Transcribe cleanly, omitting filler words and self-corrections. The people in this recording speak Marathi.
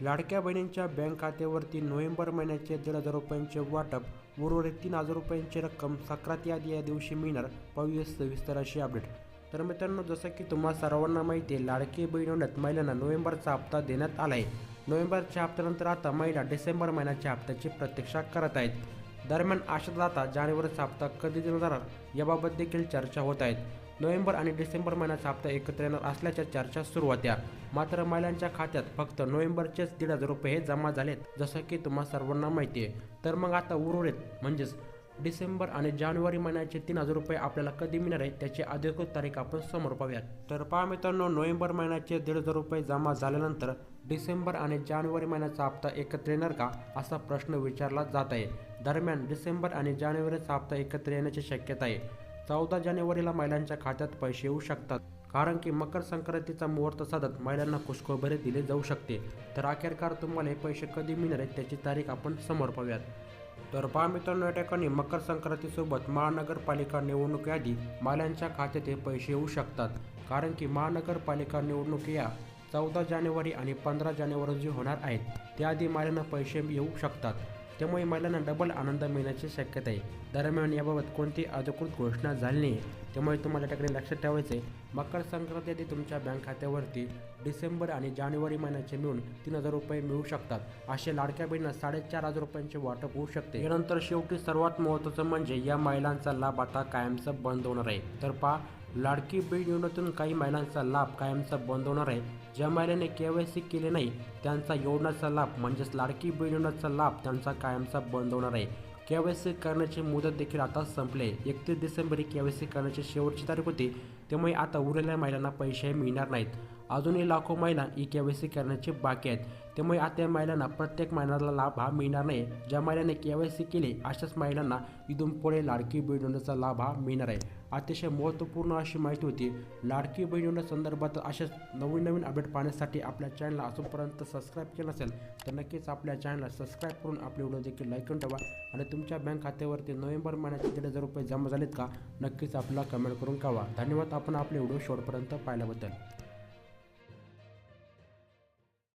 लाडक्या बहिणींच्या बँक खात्यावरती नोव्हेंबर महिन्याचे 1,500 रुपयांचे वाटप, उर्वरित 3,000 रुपयांची रक्कम सक्राती आधी या दिवशी मिळणार. पाहूया सविस्तर अशी अपडेट. तर मित्रांनो, जसं की तुम्हा सर्वांना माहिती आहे, लाडकी बहीण योजनेत महिलांना नोव्हेंबरचा हप्ता देण्यात आला आहे. नोव्हेंबरच्या हप्त्यानंतर आता महिला डिसेंबर महिन्याच्या हप्त्याची प्रतीक्षा करत आहेत. दरम्यान अशात आता जानेवारीचा हप्ता कधी दिला जाणार याबाबत देखील चर्चा होत आहेत. नोव्हेंबर आणि डिसेंबर महिन्याचा हप्ता एकत्र येणार असल्याच्या चर्चा सुरू होत्या. मात्र महिलांच्या खात्यात फक्त नोव्हेंबरचेच 1,500 रुपये हे जमा झालेत, जसं की तुम्हा सर्वांना माहिती आहे. तर मग आता उर्वरित म्हणजेच डिसेंबर आणि जानेवारी महिन्याचे 3,000 रुपये आपल्याला कधी मिळणार आहे त्याची अधिकृत तारीख आपण समोर पाहूयात. तर पहा मित्रांनो, नोव्हेंबर महिन्याचे 1,500 रुपये जमा झाल्यानंतर डिसेंबर आणि जानेवारी महिन्याचा हप्ता एकत्र येणार का, असा प्रश्न विचारला जात आहे. दरम्यान डिसेंबर आणि जानेवारीचा हप्ता एकत्र येण्याची शक्यता आहे. 14 जानेवारीला महिलांच्या खात्यात पैसे येऊ शकतात, कारण की मकर संक्रांतीचा मुहूर्त साधत महिलांना खुशखबरी दिली जाऊ शकते. तर अखेरकार तुम्हाला हे पैसे कधी मिळणार आहेत त्याची तारीख आपण समोर पाहूयात. तर पहा मित्रांनो, या ठिकाणी मकर संक्रांतीसोबत महानगरपालिका निवडणुकीआधी महिलांच्या खात्यात हे पैसे येऊ शकतात, कारण की महानगरपालिका निवडणुकी या 14 जानेवारी आणि 15 जानेवारी रोजी होणार आहेत. त्याआधी महिलांना पैसे येऊ शकतात, त्यामुळे महिलांना डबल आनंद मिळण्याची शक्यता आहे. दरम्यान याबाबत कोणती अधिकृत घोषणा झाली नाही, त्यामुळे तुम्हाला त्याकडे लक्षात ठेवायचं आहे. मकर संक्रांती आधी तुमच्या बँक खात्यावरती डिसेंबर आणि जानेवारी महिन्याचे मिळून 3,000 रुपये मिळू शकतात. असे लाडक्या बहिणींना 4,500 रुपयांचे वाटप होऊ शकते. यानंतर शेवटी सर्वात महत्त्वाचं म्हणजे या महिलांचा लाभ आता कायमचा बंद होणार आहे. तर पहा, लाडकी बहीण योजनेतून काही महिलांचा लाभ कायमचा बंद होणार आहे. ज्या महिलांनी KYC केले नाही त्यांचा योजनेचा लाभ म्हणजेच लाडकी बहीण योजनेचा लाभ त्यांचा कायमचा बंद होणार आहे. KYC करण्याची मुदत देखील आता संपली. 31 डिसेंबर ही KYC करण्याची शेवटची तारीख होती, त्यामुळे आता उरलेल्या महिलांना पैसे मिळणार नाहीत. अजूनही लाखो महिला KYC करण्याची बाकी आहेत, त्यामुळे आता या महिलांना प्रत्येक महिन्याला लाभ हा मिळणार नाही. ज्या महिलांनी KYC केले अशाच महिलांना इथून पुढे लाडकी बहीण योजनेचा लाभ हा मिळणार आहे. अतिशय महत्त्वपूर्ण अशी माहिती होती. लाडकी बहीण योजनेसंदर्भात अशाच नवीन अपडेट पाहण्यासाठी आपल्या चॅनलला अजूनपर्यंत सबस्क्राईब केलं नसेल तर नक्कीच आपल्या चॅनलला सबस्क्राईब करून आपले व्हिडिओ देखील लाईक करून ठेवा. आणि तुमच्या बँक खात्यावरती नोव्हेंबर महिन्याचे 1,500 रुपये जमा झालेत का, नक्कीच आपल्याला कमेंट करून कळवा. धन्यवाद आपण आपले व्हिडिओ शेवटपर्यंत पाहिल्याबद्दल.